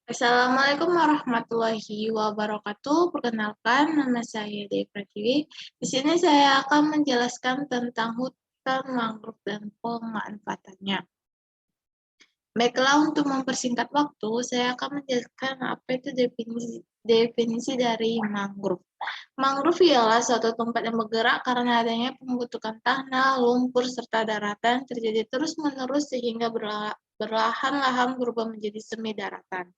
Assalamualaikum warahmatullahi wabarakatuh. Perkenalkan, nama saya Dewi Pratiwi. Di sini saya akan menjelaskan tentang hutan mangrove dan pemanfaatannya. Baiklah, untuk mempersingkat waktu, saya akan menjelaskan apa itu definisi dari mangrove. Mangrove ialah suatu tempat yang bergerak karena adanya pembentukan tanah, lumpur, serta daratan terjadi terus-menerus sehingga berlahan-lahan berubah menjadi semi daratan.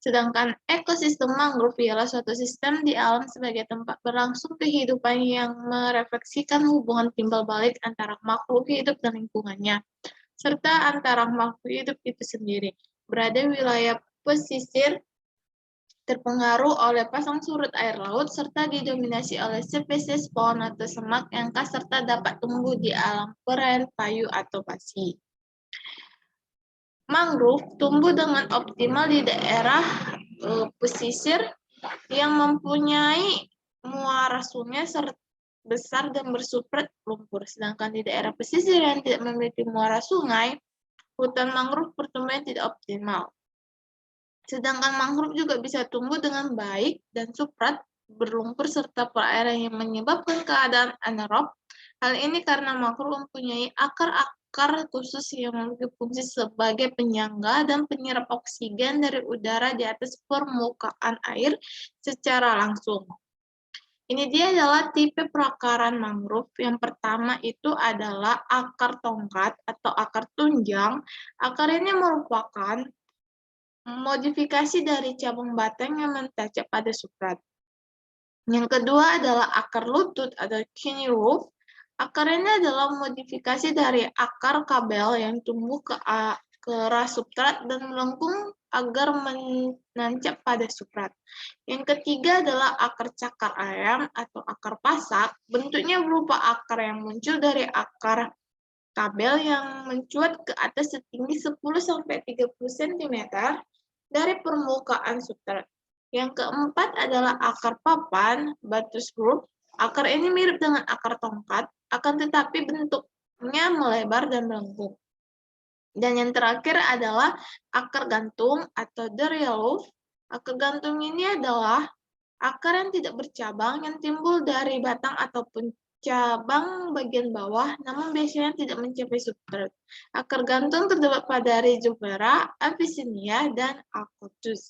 Sedangkan ekosistem mangrove ialah suatu sistem di alam sebagai tempat berlangsung kehidupan yang merefleksikan hubungan timbal balik antara makhluk hidup dan lingkungannya, serta antara makhluk hidup itu sendiri. Berada wilayah pesisir terpengaruh oleh pasang surut air laut serta didominasi oleh spesies pohon atau semak yang khas serta dapat tumbuh di alam perairan payu atau pasir. Mangrove tumbuh dengan optimal di daerah pesisir yang mempunyai muara sungai besar dan bersumber lumpur. Sedangkan di daerah pesisir yang tidak memiliki muara sungai, hutan mangrove pertumbuhan tidak optimal. Sedangkan mangrove juga bisa tumbuh dengan baik dan substrat berlumpur serta perairan yang menyebabkan keadaan anaerob. Hal ini karena mangrove mempunyai akar khusus yang memiliki fungsi sebagai penyangga dan penyerap oksigen dari udara di atas permukaan air secara langsung. Ini dia adalah tipe perakaran mangrove. Yang pertama itu adalah akar tongkat atau akar tunjang. Akar ini merupakan modifikasi dari cabang batang yang menancap pada substrat. Yang kedua adalah akar lutut atau skinny root. Akar ini adalah modifikasi dari akar kabel yang tumbuh ke arah substrat dan melengkung agar menancap pada substrat. Yang ketiga adalah akar cakar ayam atau akar pasak. Bentuknya berupa akar yang muncul dari akar kabel yang mencuat ke atas setinggi 10-30 cm dari permukaan substrat. Yang keempat adalah akar papan, Buttress group. Akar ini mirip dengan akar tongkat, akan tetapi bentuknya melebar dan melengkung. Dan yang terakhir adalah akar gantung atau derialuf. Akar gantung ini adalah akar yang tidak bercabang yang timbul dari batang ataupun cabang bagian bawah, namun biasanya tidak mencapai substrat. Akar gantung terdapat pada Rhizoptera, Avicennia, dan Acotus.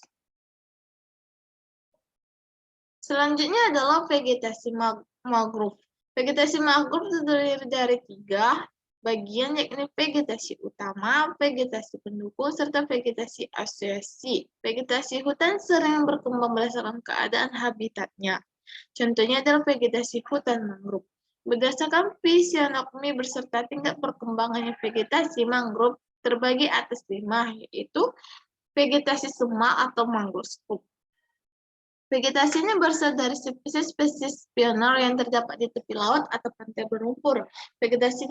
Selanjutnya adalah vegetasi mangrove. Vegetasi mangrove terdiri dari 3 bagian, yakni vegetasi utama, vegetasi pendukung, serta vegetasi asosiasi. Vegetasi hutan sering berkembang berdasarkan keadaan habitatnya. Contohnya adalah vegetasi hutan mangrove. Berdasarkan fisionomi beserta tingkat perkembangannya vegetasi mangrove terbagi atas 5, yaitu vegetasi semak atau mangrove swamp. Vegetasi ini berasal dari spesies-spesies pioner yang terdapat di tepi laut atau pantai berlumpur. Vegetasi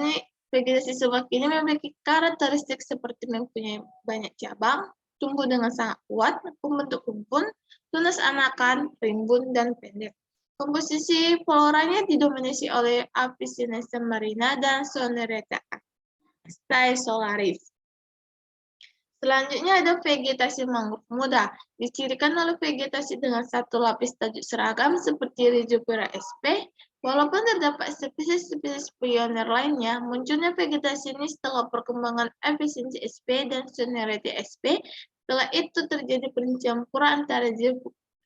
semak ini memiliki karakteristik seperti mempunyai banyak cabang, tumbuh dengan sangat kuat, membentuk rumpun, tunas anakan, rimbun, dan pendek. Komposisi floranya didominasi oleh Avicennia marina dan Soneretta solaris. Selanjutnya ada vegetasi mangrove muda, dicirikan oleh vegetasi dengan satu lapis tajuk seragam seperti Rhizoptera sp. Walaupun terdapat spesies-spesies pioner lainnya, munculnya vegetasi ini setelah perkembangan Avicennia sp dan Soneretta sp. Setelah itu terjadi pencampuran antara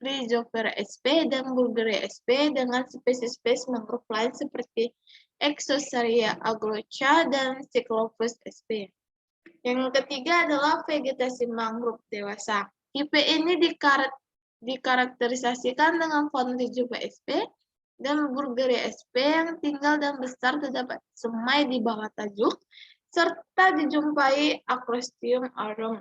Rhizoptera sp dan Bulgaria sp dengan spesies-spesies mangrove lain seperti Exosaria agrocha dan Cyclophus sp. Yang ketiga adalah vegetasi mangrove dewasa. Tipe ini dikarakterisasikan dengan fauna Rhizoptera sp dan Bulgaria sp yang tinggal dan besar terdapat semai di bawah tajuk, serta dijumpai Acrostium aurum,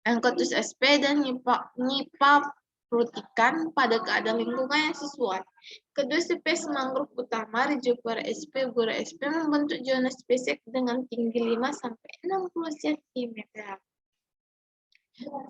Acotus sp dan Nyipha frutican pada keadaan lingkungan yang sesuai. Kedua spesies mangrove utama, Rhizoptera sp, Bulgaria sp, membentuk zona spesies dengan tinggi 5-60 cm.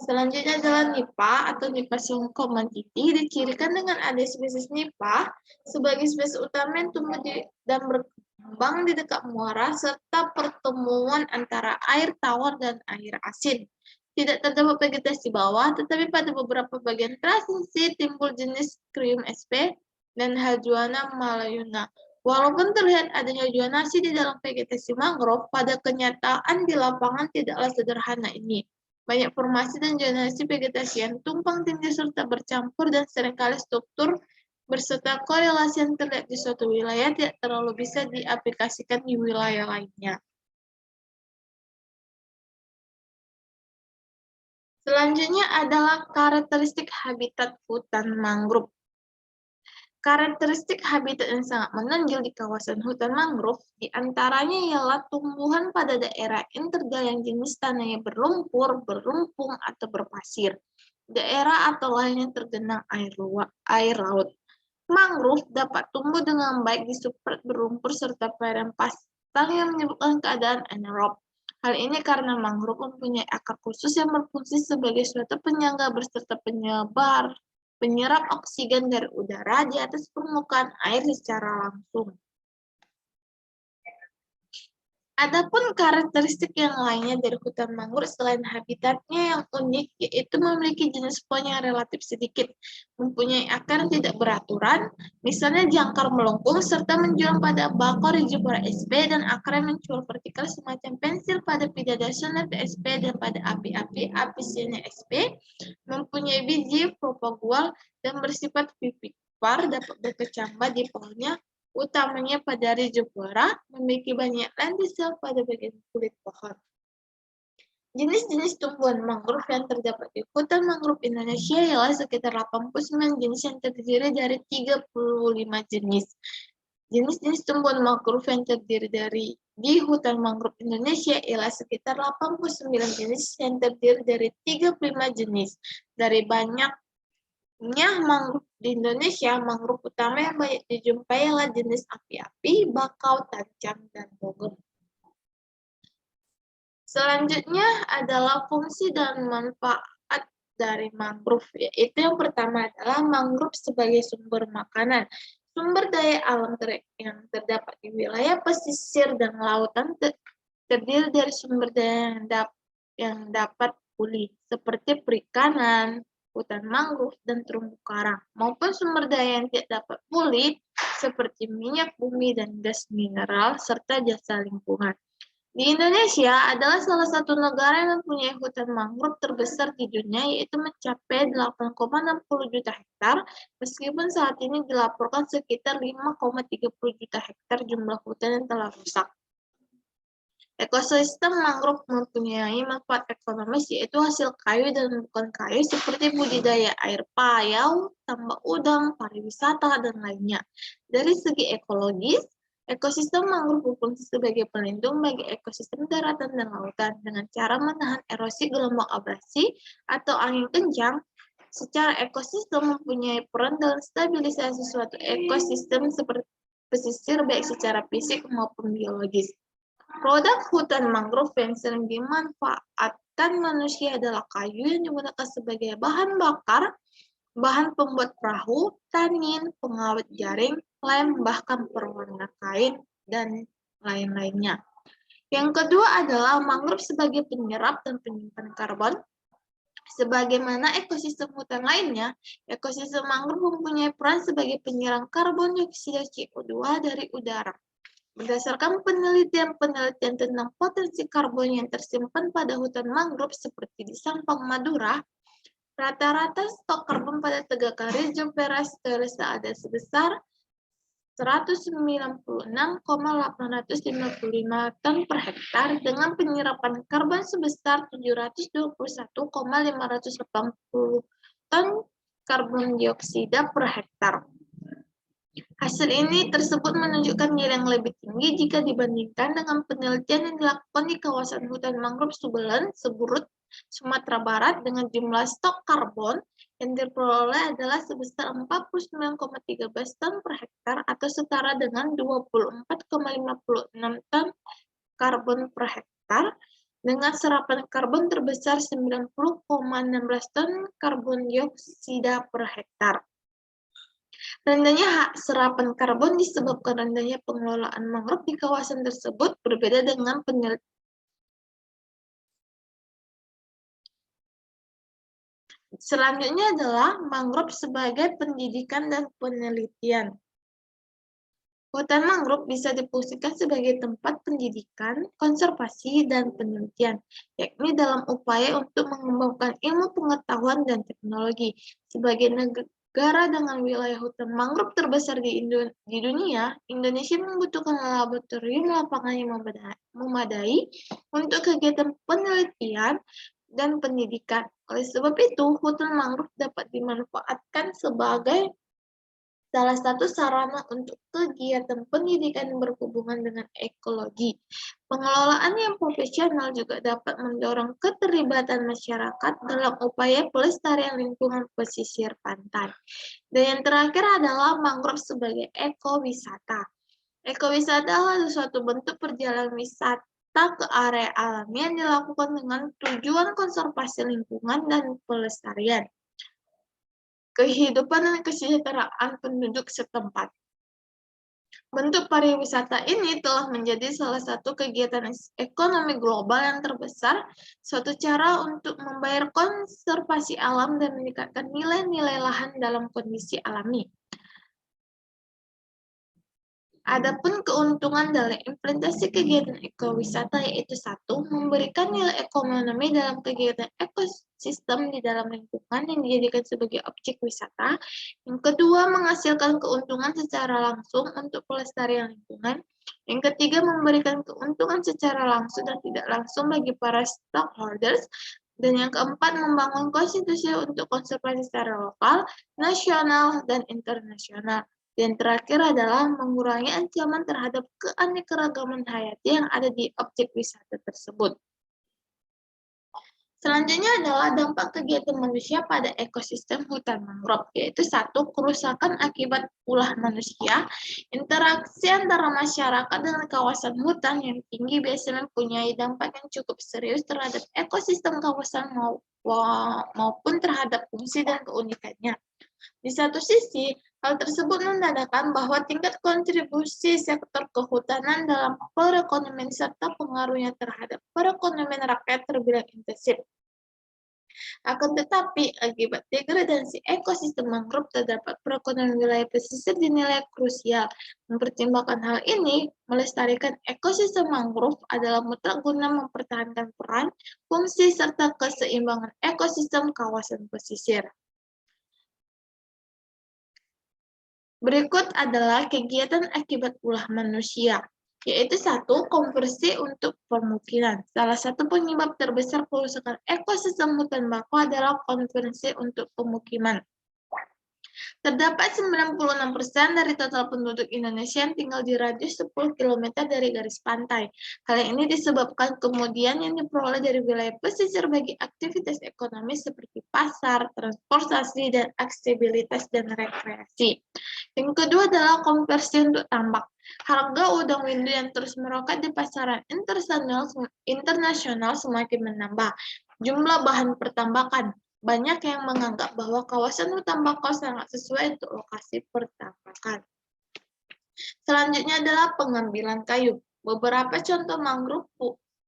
Selanjutnya adalah Nyipha atau Nyipha singkomantiti, dicirikan dengan ada spesies Nyipha sebagai spesies utama yang tumbuh dan berkembang di dekat muara serta pertemuan antara air tawar dan air asin. Tidak terdapat vegetasi bawah, tetapi pada beberapa bagian transisi timbul jenis Crium sp dan Hajwana malayuna. Walaupun terlihat adanya zonasi di dalam vegetasi mangrove, pada kenyataan di lapangan tidaklah sederhana ini. Banyak formasi dan zonasi vegetasi yang tumpang tindih serta bercampur dan seringkali struktur berserta korelasi yang terlihat di suatu wilayah tidak terlalu bisa diaplikasikan di wilayah lainnya. Selanjutnya adalah karakteristik habitat hutan mangrove. Karakteristik habitat yang sangat menonjol di kawasan hutan mangrove diantaranya ialah tumbuhan pada daerah intergal yang jenis tanahnya berlumpur, berlumpung, atau berpasir. Daerah atau lain yang tergenang air laut. Mangrove dapat tumbuh dengan baik di substrat berlumpur serta padang pasang yang menyebabkan keadaan anaerob. Hal ini karena mangrove mempunyai akar khusus yang berfungsi sebagai suatu penyangga berserta penyerap oksigen dari udara di atas permukaan air secara langsung. Adapun karakteristik yang lainnya dari hutan mangrove selain habitatnya yang unik, yaitu memiliki jenis pohon yang relatif sedikit, mempunyai akar yang tidak beraturan, misalnya jangkar melengkung, serta menjulang pada bakor Rhizophora sp dan akar yang mencual vertikal semacam pensil pada Pidadasona sp dan pada api-api Apicyana sp, mempunyai biji propagual dan bersifat vivipar, dapat berkecambah di pohonnya, utamanya pada Rhizophora, memiliki banyak lentisel pada bagian kulit pohon. Jenis-jenis tumbuhan mangrove yang terdapat di hutan mangrove Indonesia ialah sekitar 89 jenis yang terdiri dari 35 jenis. Jenis-jenis tumbuhan mangrove yang terdiri di hutan mangrove Indonesia ialah sekitar 89 jenis yang terdiri dari 35 jenis. Dari banyak mangrove di Indonesia, mangrove utama yang banyak dijumpai adalah jenis api-api, bakau, tancang, dan bogem. Selanjutnya adalah fungsi dan manfaat dari mangrove, yaitu yang pertama adalah mangrove sebagai sumber makanan. Sumber daya alam yang terdapat di wilayah pesisir dan lautan terdiri dari sumber daya yang dapat pulih, seperti perikanan, hutan mangrove, dan terumbu karang, maupun sumber daya yang tidak dapat pulih, seperti minyak bumi dan gas mineral, serta jasa lingkungan. Di Indonesia adalah salah satu negara yang mempunyai hutan mangrove terbesar di dunia, yaitu mencapai 8,60 juta hektar, meskipun saat ini dilaporkan sekitar 5,30 juta hektar jumlah hutan yang telah rusak. Ekosistem mangrove mempunyai manfaat ekonomis, yaitu hasil kayu dan bukan kayu seperti budidaya air payau, tambak udang, pariwisata, dan lainnya. Dari segi ekologis, ekosistem mangrove berfungsi sebagai pelindung bagi ekosistem daratan dan lautan dengan cara menahan erosi gelombang abrasi atau angin kencang. Secara ekosistem mempunyai peran dalam stabilisasi suatu ekosistem seperti pesisir baik secara fisik maupun biologis. Produk hutan mangrove yang sering dimanfaatkan manusia adalah kayu yang digunakan sebagai bahan bakar, bahan pembuat perahu, tanin, pengawet jaring, lem, bahkan perwarna kain, dan lain-lainnya. Yang kedua adalah mangrove sebagai penyerap dan penyimpan karbon. Sebagaimana ekosistem hutan lainnya, ekosistem mangrove mempunyai peran sebagai penyerang karbon dioksida CO2 dari udara. Berdasarkan penelitian-penelitian tentang potensi karbon yang tersimpan pada hutan mangrove seperti di Sampang, Madura, rata-rata stok karbon pada tegakan Rhizophora stolesa ada sebesar 196,855 ton per hektar dengan penyerapan karbon sebesar 721,580 ton karbon dioksida per hektar. Hasil ini tersebut menunjukkan nilai yang lebih tinggi jika dibandingkan dengan penelitian yang dilakukan di kawasan hutan mangrove Subelen, Seberut, Sumatera Barat dengan jumlah stok karbon yang diperoleh adalah sebesar 49,13 ton per hektar atau setara dengan 24,56 ton karbon per hektar dengan serapan karbon terbesar 90,16 ton karbon dioksida per hektar. Rendahnya serapan karbon disebabkan rendahnya pengelolaan mangrove di kawasan tersebut berbeda dengan Selanjutnya adalah mangrove sebagai pendidikan dan penelitian. Hutan mangrove bisa difungsikan sebagai tempat pendidikan, konservasi, dan penelitian, yakni dalam upaya untuk mengembangkan ilmu pengetahuan dan teknologi. Sebagai negara dengan wilayah hutan mangrove terbesar di dunia, Indonesia membutuhkan laboratorium lapangan yang memadai untuk kegiatan penelitian dan pendidikan. Oleh sebab itu, hutan mangrove dapat dimanfaatkan sebagai salah satu sarana untuk kegiatan pendidikan yang berhubungan dengan ekologi. Pengelolaan yang profesional juga dapat mendorong keterlibatan masyarakat dalam upaya pelestarian lingkungan pesisir pantai. Dan yang terakhir adalah mangrove sebagai ekowisata. Ekowisata adalah suatu bentuk perjalanan wisata ke area alami yang dilakukan dengan tujuan konservasi lingkungan dan pelestarian kehidupan dan kesejahteraan penduduk setempat. Bentuk pariwisata ini telah menjadi salah satu kegiatan ekonomi global yang terbesar, suatu cara untuk membayar konservasi alam dan meningkatkan nilai-nilai lahan dalam kondisi alami. Adapun keuntungan dalam implementasi kegiatan ekowisata yaitu satu, memberikan nilai ekonomi dalam kegiatan ekosistem di dalam lingkungan yang dijadikan sebagai objek wisata. Yang kedua, menghasilkan keuntungan secara langsung untuk pelestarian lingkungan. Yang ketiga, memberikan keuntungan secara langsung dan tidak langsung bagi para stakeholders. Dan yang keempat, membangun konstitusi untuk konservasi secara lokal, nasional, dan internasional. Dan terakhir adalah mengurangi ancaman terhadap keanekaragaman hayati yang ada di objek wisata tersebut. Selanjutnya adalah dampak kegiatan manusia pada ekosistem hutan mangrove, yaitu satu, kerusakan akibat ulah manusia. Interaksi antara masyarakat dengan kawasan hutan yang tinggi biasanya mempunyai dampak yang cukup serius terhadap ekosistem kawasan maupun terhadap fungsi dan keunikannya. Di satu sisi, hal tersebut menandakan bahwa tingkat kontribusi sektor kehutanan dalam perekonomian serta pengaruhnya terhadap perekonomian rakyat terbilang intensif. Akan tetapi, akibat degradasi ekosistem mangrove terdapat perekonomian wilayah pesisir dinilai krusial. Mempertimbangkan hal ini, melestarikan ekosistem mangrove adalah mutlak guna mempertahankan peran, fungsi, serta keseimbangan ekosistem kawasan pesisir. Berikut adalah kegiatan akibat ulah manusia, yaitu satu, konversi untuk permukiman. Salah satu penyebab terbesar kerusakan ekosistem hutan bakau adalah konversi untuk pemukiman. Terdapat 96% dari total penduduk Indonesia yang tinggal di radius 10 km dari garis pantai. Hal ini disebabkan kemudian yang diperoleh dari wilayah pesisir bagi aktivitas ekonomi seperti pasar, transportasi, dan aksesibilitas dan rekreasi. Yang kedua adalah konversi untuk tambak. Harga udang windu yang terus meroket di pasaran internasional semakin menambah. Jumlah bahan pertambakan. Banyak yang menganggap bahwa kawasan hutan bakau sangat sesuai untuk lokasi pertambakan. Selanjutnya adalah pengambilan kayu. Beberapa contoh mangrove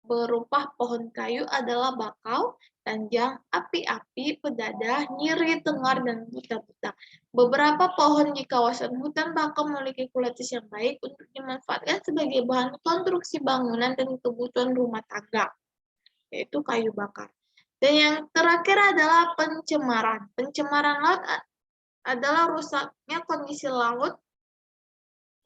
berupa pohon kayu adalah bakau, tanjang, api-api, pedadah, nyiri, tengar, dan buta-buta. Beberapa pohon di kawasan hutan bakau memiliki kualitas yang baik untuk dimanfaatkan sebagai bahan konstruksi bangunan dan kebutuhan rumah tangga, yaitu kayu bakar. Dan yang terakhir adalah pencemaran. Pencemaran laut adalah rusaknya kondisi laut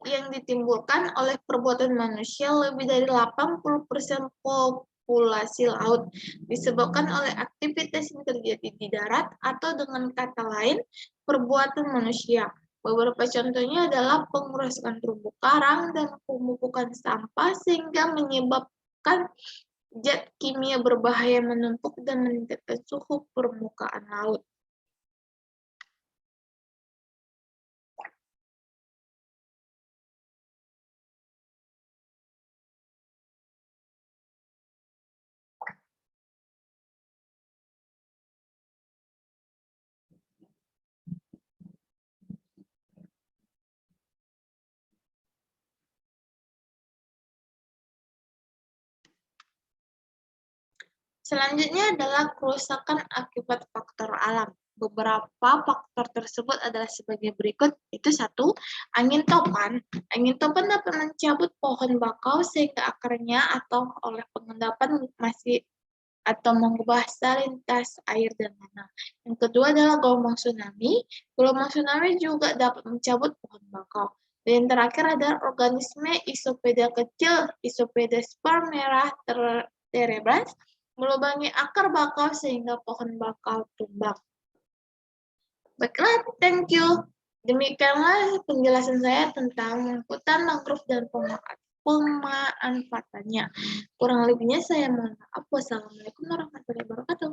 yang ditimbulkan oleh perbuatan manusia. Lebih dari 80% populasi laut disebabkan oleh aktivitas yang terjadi di darat atau dengan kata lain, perbuatan manusia. Beberapa contohnya adalah pengerusakan terumbu karang dan pemupukan sampah sehingga menyebabkan zat kimia berbahaya menumpuk dan meningkatkan suhu permukaan laut. Selanjutnya adalah kerusakan akibat faktor alam. Beberapa faktor tersebut adalah sebagai berikut. Itu satu, angin topan. Angin topan dapat mencabut pohon bakau sehingga akarnya atau oleh pengendapan masih atau mengubah salintas air dan tanah. Yang kedua adalah gelombang tsunami. Gelombang tsunami juga dapat mencabut pohon bakau. Dan yang terakhir adalah organisme isopeda kecil, isopeda spor merah terebras, melubangi akar bakau sehingga pohon bakau tumbang. Baiklah, thank you. Demikianlah penjelasan saya tentang hutan mangrove dan pemanfaatannya. Kurang lebihnya saya mohon maaf. Wassalamualaikum warahmatullahi wabarakatuh.